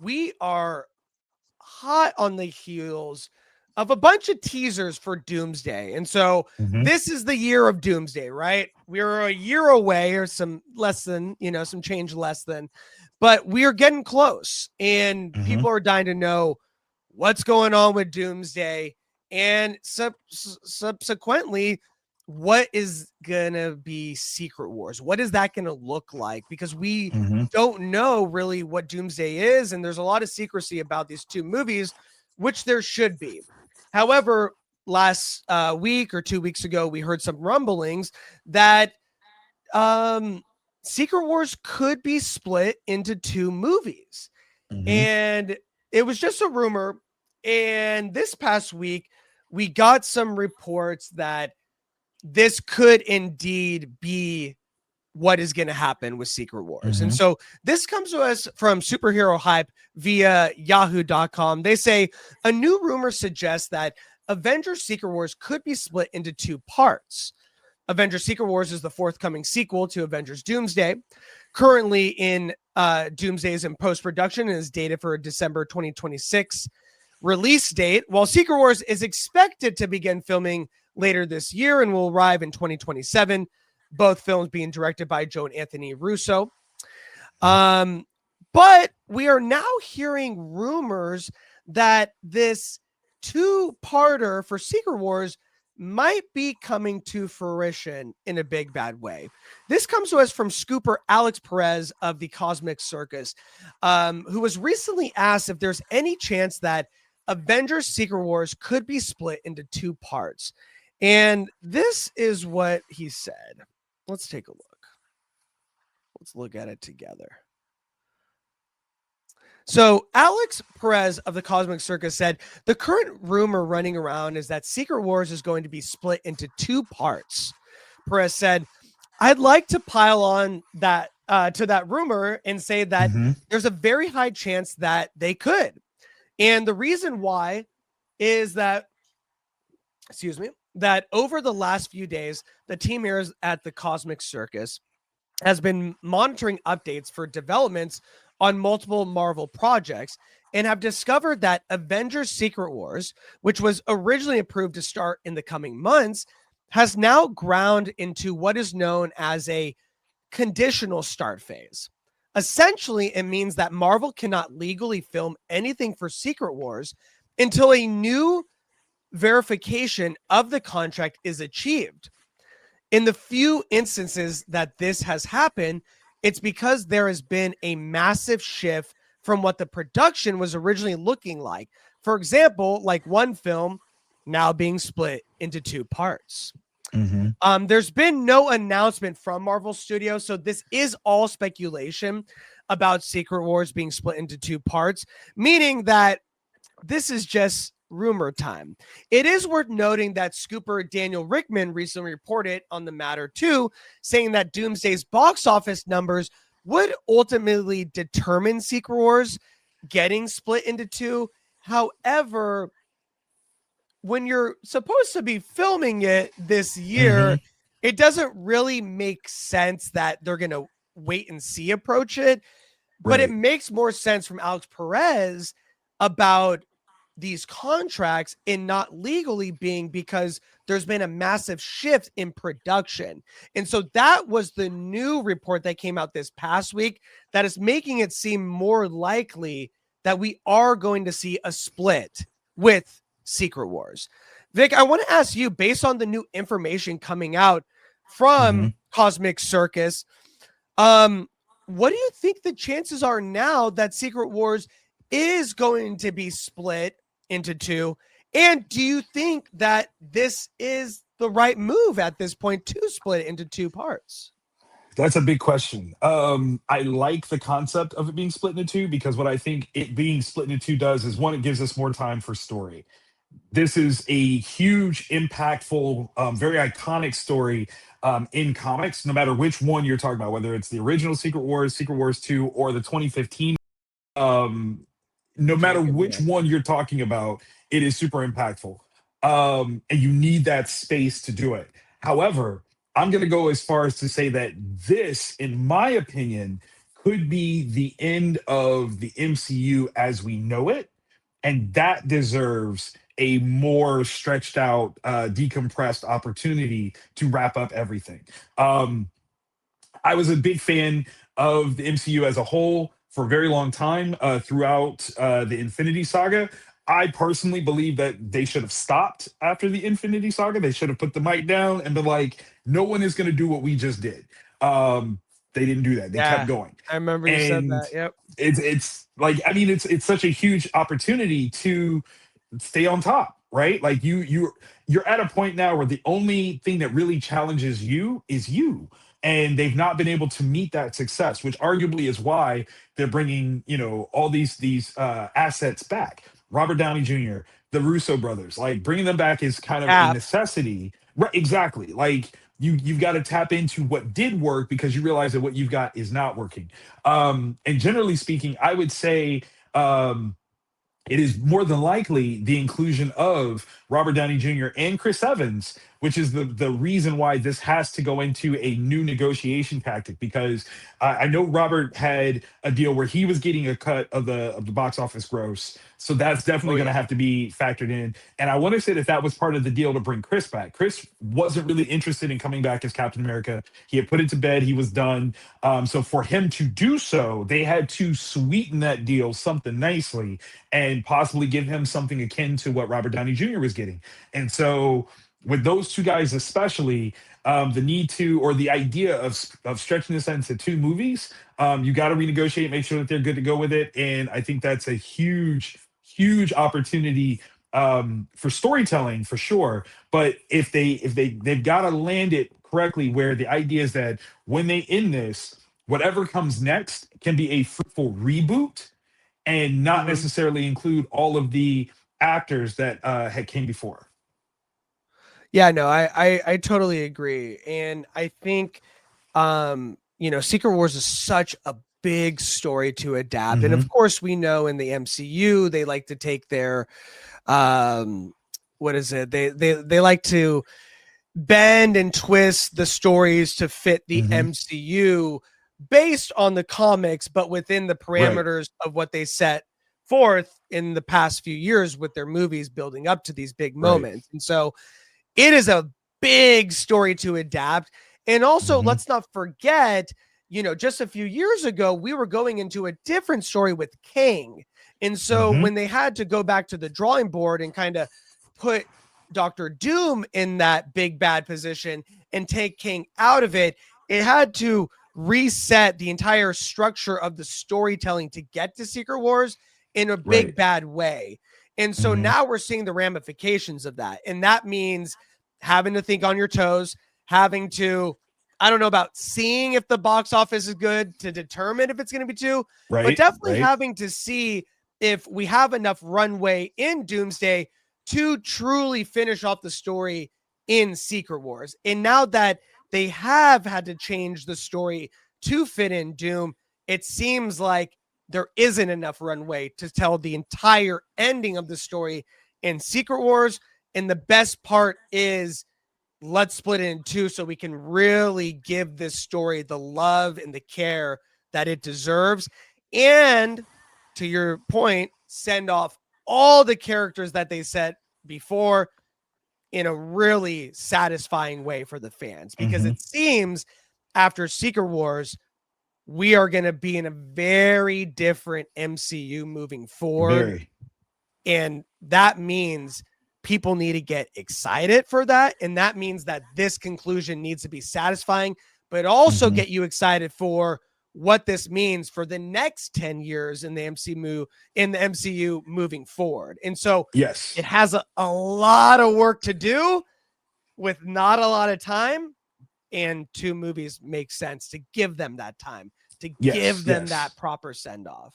we are hot on the heels of a bunch of teasers for Doomsday. And so this is the year of Doomsday, right? We're a year away, or some less than, some change less than, but we are getting close, and people are dying to know what's going on with Doomsday, and subsequently, what is going to be Secret Wars? What is that going to look like? Because we don't know really what Doomsday is, and there's a lot of secrecy about these two movies, which there should be. However, last week or 2 weeks ago, we heard some rumblings that Secret Wars could be split into two movies. And it was just a rumor. And this past week, we got some reports that this could indeed be what is going to happen with Secret Wars. And so this comes to us from Superhero Hype via yahoo.com. They say a new rumor suggests that Avengers Secret Wars could be split into two parts. Avengers Secret Wars is the forthcoming sequel to Avengers Doomsday. Currently in Doomsday is in post-production and is dated for a December 2026 release date, while Secret Wars is expected to begin filming later this year and will arrive in 2027. Both films being directed by Joe and Anthony Russo. But we are now hearing rumors that this two-parter for Secret Wars might be coming to fruition in a big bad way. This comes to us from scooper Alex Perez of the Cosmic Circus, who was recently asked if there's any chance that Avengers Secret Wars could be split into two parts. And this is what he said. Let's take a look. Let's look at it together. So Alex Perez of the Cosmic Circus said, the current rumor running around is that Secret Wars is going to be split into two parts. Perez said, I'd like to pile on that to that rumor and say that there's a very high chance that they could. And the reason why is that, that over the last few days, the team here at the Cosmic Circus has been monitoring updates for developments on multiple Marvel projects and have discovered that Avengers Secret Wars, which was originally approved to start in the coming months, has now ground into what is known as a conditional start phase. Essentially, it means that Marvel cannot legally film anything for Secret Wars until a new verification of the contract is achieved. In the few instances that this has happened, it's because there has been a massive shift from what the production was originally looking like. For example, like one film now being split into two parts. There's been no announcement from Marvel Studios, so this is all speculation about Secret Wars being split into two parts, meaning that this is just rumor time. It is worth noting that scooper Daniel Rickman recently reported on the matter too, saying that Doomsday's box office numbers would ultimately determine Secret Wars getting split into two. However, when you're supposed to be filming it this year, it doesn't really make sense that they're going to wait and see approach it. But it makes more sense from Alex Perez about these contracts and not legally being because there's been a massive shift in production. And so that was the new report that came out this past week that is making it seem more likely that we are going to see a split with Secret Wars. Vic, I want to ask you, based on the new information coming out from Cosmic Circus, what do you think the chances are now that Secret Wars is going to be split into two? And do you think that this is the right move at this point to split it into two parts? That's a big question. I like the concept of it being split into two because what I think it being split into two does is, one, it gives us more time for story. This is a huge, impactful, very iconic story in comics, no matter which one you're talking about, whether it's the original Secret Wars, Secret Wars 2, or the 2015. No matter which one you're talking about, it is super impactful. And you need that space to do it. However, I'm going to go as far as to say that this, in my opinion, could be the end of the MCU as we know it, and that deserves a more stretched out, decompressed opportunity to wrap up everything. Um, I was a big fan of the MCU as a whole for a very long time, throughout the Infinity Saga. I personally believe that they should have stopped after the Infinity Saga. They should have put the mic down and been like, no one is going to do what we just did. Um, they didn't do that. They kept Yeah, going. I remember you said And that. Yep. it's like, I mean, it's such a huge opportunity to stay on top, right? Like you're at a point now where the only thing that really challenges you is you, and they've not been able to meet that success, which arguably is why they're bringing, all these assets back. Robert Downey Jr., the Russo brothers, like bringing them back is kind of a Cap. necessity, right? Exactly. Like you've got to tap into what did work because you realize that what you've got is not working. And generally speaking, I would say, it is more than likely the inclusion of Robert Downey Jr. and Chris Evans, which is the reason why this has to go into a new negotiation tactic. Because I know Robert had a deal where he was getting a cut of the box office gross, so that's definitely Oh going to yeah. have to be factored in. And I want to say that that was part of the deal to bring Chris back. Chris wasn't really interested in coming back as Captain America. He had put it to bed. He was done. So for him to do so, they had to sweeten that deal something nicely and possibly give him something akin to what Robert Downey Jr. was getting. And so, with those two guys, especially, the need to or the idea of stretching this into two movies, you got to renegotiate, make sure that they're good to go with it. And I think that's a huge opportunity, for storytelling for sure. But they've got to land it correctly, where the idea is that when they end this, whatever comes next can be a fruitful reboot and not Mhm. necessarily include all of the actors that had came before. Yeah, no, I totally agree. And I think Secret Wars is such a big story to adapt. And of Hmm. course, we know in the MCU they like to take their what is it? They like to bend and twist the stories to fit the Hmm. MCU based on the comics, but within the Right. parameters of what they set forth in the past few years with their movies building up to these big Right. moments. And so it is a big story to adapt. And also, Hmm. let's not forget, just a few years ago, we were going into a different story with King. And so Hmm. when they had to go back to the drawing board and kind of put Doctor Doom in that big bad position and take King out of it, it had to reset the entire structure of the storytelling to get to Secret Wars in a big Right. bad way. And so Hmm. now we're seeing the ramifications of that. And that means having to think on your toes, having to, I don't know about seeing if the box office is good to determine if it's going to be two, but Right. definitely Right. having to see if we have enough runway in Doomsday to truly finish off the story in Secret Wars. And now that they have had to change the story to fit in Doom, it seems like there isn't enough runway to tell the entire ending of the story in Secret Wars. And the best part is let's split it in two so we can really give this story the love and the care that it deserves. And to your point, send off all the characters that they set before in a really satisfying way for the fans because Hmm. it seems after Secret Wars, we are going to be in a very different MCU moving forward. Very. And that means people need to get excited for that. And that means that this conclusion needs to be satisfying, but also Hmm. get you excited for what this means for the next 10 years in the MCU moving forward. And so it Yes. has a lot of work to do with not a lot of time. And two movies make sense to give them that time, to Yes. give them that Yes. proper send off.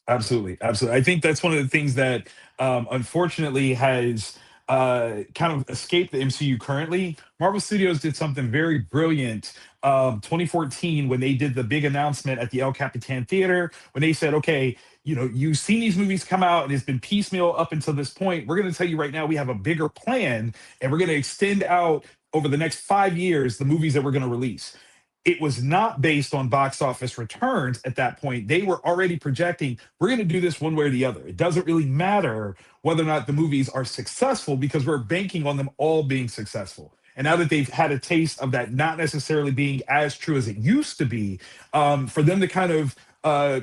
Absolutely, absolutely. I think that's one of the things that, unfortunately, has kind of escaped the MCU currently. Marvel Studios did something very brilliant, 2014, when they did the big announcement at the El Capitan Theater, when they said, "Okay, you've seen these movies come out, and it's been piecemeal up until this point. We're going to tell you right now, we have a bigger plan, and we're going to extend out over the next 5 years the movies that we're going to release." it was not based on box office returns at that point. They were already projecting, we're going to do this one way or the other. It doesn't really matter whether or not the movies are successful because we're banking on them all being successful. And now that they've had a taste of that not necessarily being as true as it used to be, for them to kind of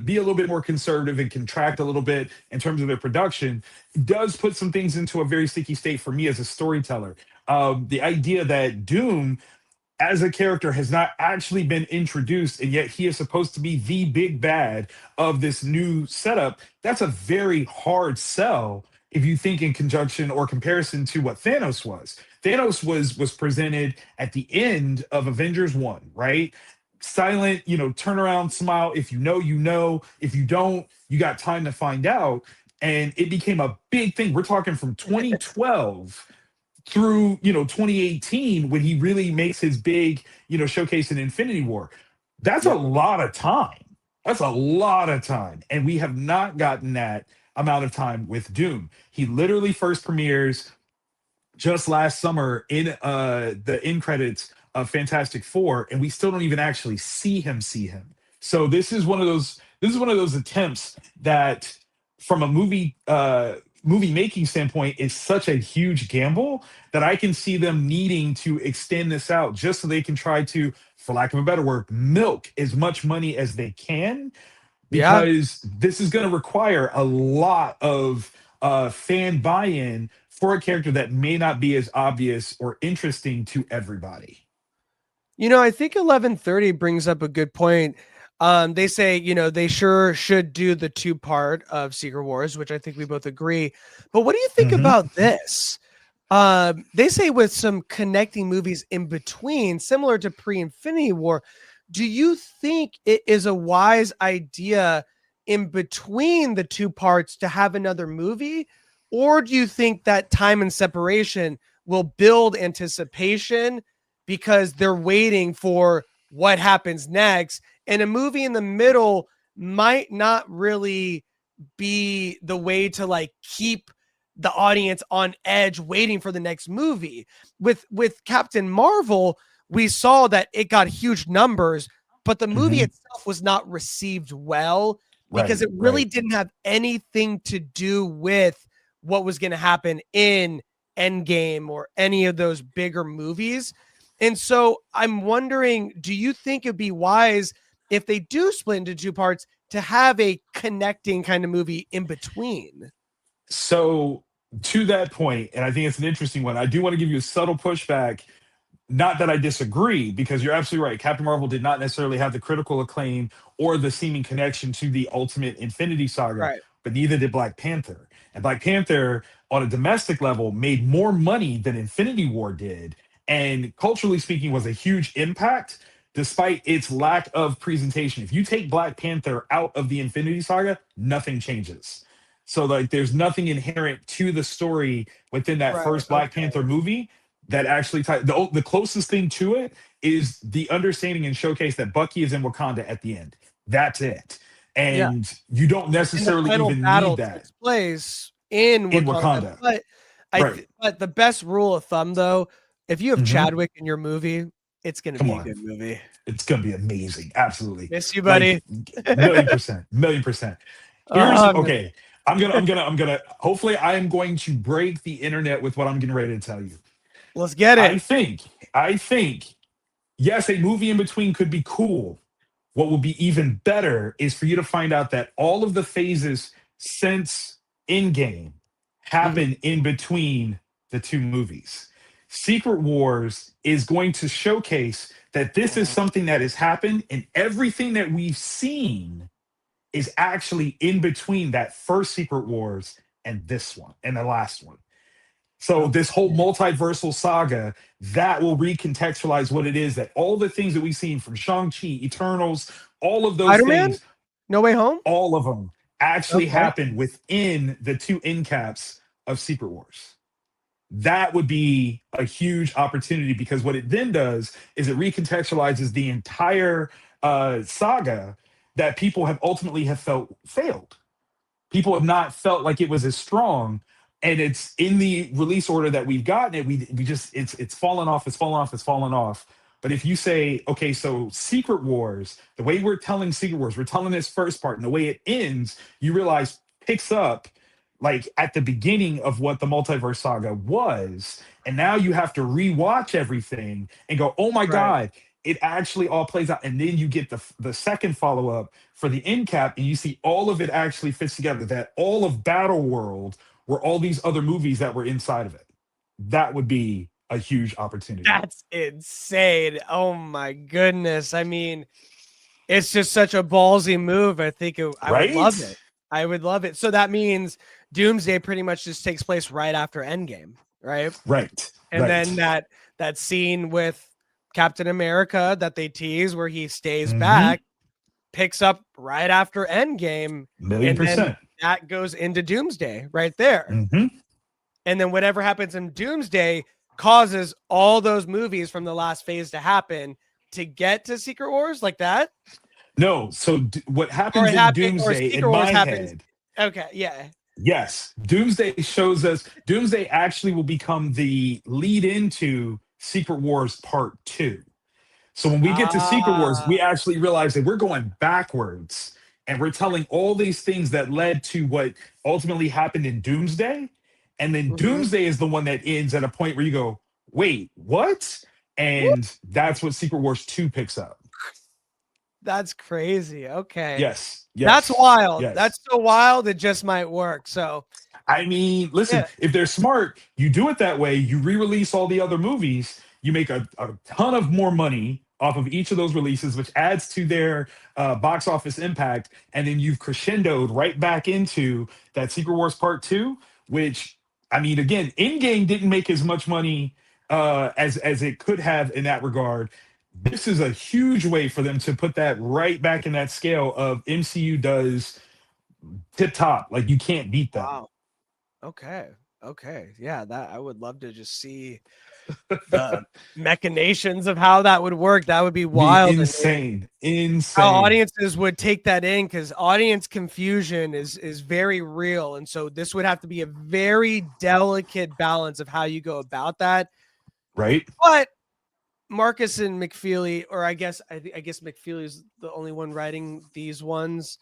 be a little bit more conservative and contract a little bit in terms of their production does put some things into a very sticky state for me as a storyteller. The idea that Doom as a character has not actually been introduced, and yet he is supposed to be the big bad of this new setup. That's a very hard sell if you think in conjunction or comparison to what Thanos was. Thanos was presented at the end of Avengers 1, right? Silent, turn around, smile. If you know, you know. If you don't, you got time to find out. And it became a big thing. We're talking from 2012 through 2018 when he really makes his big showcase in Infinity War. That's a Yep. lot of time. That's a lot of time, and we have not gotten that amount of time with Doom. He literally first premieres just last summer in the end credits of Fantastic Four, and we still don't even actually see him. So this is one of those attempts that, from a movie making standpoint, is such a huge gamble that I can see them needing to extend this out just so they can try to, for lack of a better word, milk as much money as they can, Yeah. because this is going to require a lot of fan buy-in for a character that may not be as obvious or interesting to everybody. I think 1130 brings up a good point. They say, they sure should do the two-part of Secret Wars, which I think we both agree. But what do you think Mhm. about this? They say with some connecting movies in between, similar to pre-Infinity War, do you think it is a wise idea in between the two parts to have another movie? Or do you think that time and separation will build anticipation because they're waiting for what happens next? And a movie in the middle might not really be the way to like keep the audience on edge waiting for the next movie. With Captain Marvel, we saw that it got huge numbers, but the movie Mhm. itself was not received well because Right, it really right. didn't have anything to do with what was going to happen in Endgame or any of those bigger movies. And so I'm wondering, do you think it'd be wise if they do split into two parts to have a connecting kind of movie in between? So, to that point, and I think it's an interesting one, I do want to give you a subtle pushback. Not that I disagree, because you're absolutely right. Captain Marvel did not necessarily have the critical acclaim or the seeming connection to the Ultimate Infinity Saga, Right. but neither did Black Panther. And Black Panther, on a domestic level, made more money than Infinity War did. And culturally speaking, was a huge impact despite its lack of presentation. If you take Black Panther out of the Infinity Saga, nothing changes. So, like, there's nothing inherent to the story within that Right. first Black Okay. Panther movie that actually the closest thing to it is the understanding and showcase that Bucky is in Wakanda at the end. That's it. Yeah. And you don't And the necessarily final even need battle that takes place in in Wakanda. Wakanda. Right. But the best rule of thumb though, if you have Hmm. Chadwick in your movie, it's gonna Come be a on. good movie. It's gonna be amazing. Absolutely. Miss you, Like, buddy. million percent, million percent. Here's I'm okay. I'm gonna hopefully I am going to break the internet with what I'm getting ready to tell you. Let's get I it. think, I think, yes, a movie in between could be cool. What will be even better is for you to find out that all of the phases since Endgame Mhm. happen in between the two movies. Secret Wars is going to showcase that this is something that has happened, and everything that we've seen is actually in between that first Secret Wars and this one and the last one. So this whole Okay. multiversal saga that will recontextualize what it is, that all the things that we've seen from Shang-Chi, Eternals, all of those Spider-Man? things, No Way Home? all of them actually Okay. happen within the two end caps of Secret Wars. That would be a huge opportunity, because what it then does is it recontextualizes the entire saga that people have ultimately have felt failed. People have not felt like it was as strong, and it's in the release order that we've gotten it. We just it's fallen off, it's fallen off, it's fallen off. But if you say, okay, so Secret Wars, the way we're telling Secret Wars, we're telling this first part, and the way it ends, you realize picks up like at the beginning of what the Multiverse Saga was. And now you have to rewatch everything and go, oh my Right. God, it actually all plays out. And then you get the second follow up for the end cap, and you see all of it actually fits together. That all of Battle World were all these other movies that were inside of it. That would be a huge opportunity, That's insane. Oh my goodness. I mean, it's just such a ballsy move. I would love right? it. I would love it. So that means Doomsday pretty much just takes place right after Endgame, right? Right, And then right. that scene with Captain America that they tease where he stays Mm-hmm. back picks up right after Endgame, Million and then percent. that goes into Doomsday right there. Mm-hmm. And then whatever happens in Doomsday causes all those movies from the last phase to happen to get to Secret Wars like that. No, so what Or happens it in happen or Doomsday in Secret Wars my happens. head? Okay, yeah. Yes, Doomsday shows us Doomsday actually will become the lead into Secret Wars Part 2. So when we get to Secret Wars, Ah. we actually realize that we're going backwards and we're telling all these things that led to what ultimately happened in Doomsday. And then Mhm. Doomsday is the one that ends at a point where you go, wait, what? Woo, And that's what Secret Wars 2 picks up. that's crazy. Okay. Yes, That's yes, wild. That's yes. so wild it just might work. So, I mean, listen, yeah. if they're smart, you do it that way. You re-release all the other movies. You make a ton of more money off of each of those releases, which adds to their box office impact. And then you've crescendoed right back into that Secret Wars Part 2, which, I mean, again, Endgame didn't make as much money as it could have in that regard. This is a huge way for them to put that right back in that scale of MCU does tip top. Like you can't beat them. Wow. Okay. Okay. Yeah, that I would love to just see the machinations of how that would work. That would be Be wild. And insane, how insane. audiences would take that in, because audience confusion is very real, and so this would have to be a very delicate balance of how you go about that. Right? But Marcus and McFeely, or I guess McFeely is the only one writing these ones.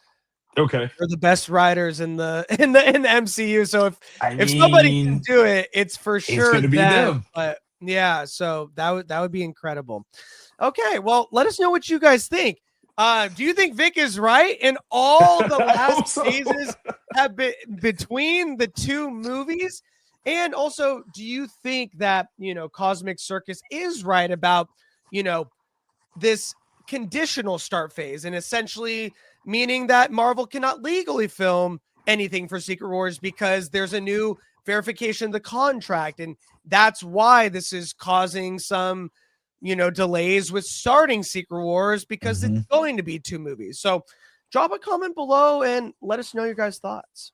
Okay. They're the best writers in the in the MCU. So I if somebody can mean, do it, it's for it's sure gonna be them. them. But yeah, so that would be incredible. Okay, well, let us know what you guys think. Do you think Vic is right? And all the I last hope so. phases have been between the two movies? And also, do you think that Cosmic Circus is right about you know this conditional start phase, and essentially meaning that Marvel cannot legally film anything for Secret Wars because there's a new verification of the contract, and that's why this is causing some delays with starting Secret Wars because it's Mhm. going to be two movies. So drop a comment below and let us know your guys' thoughts.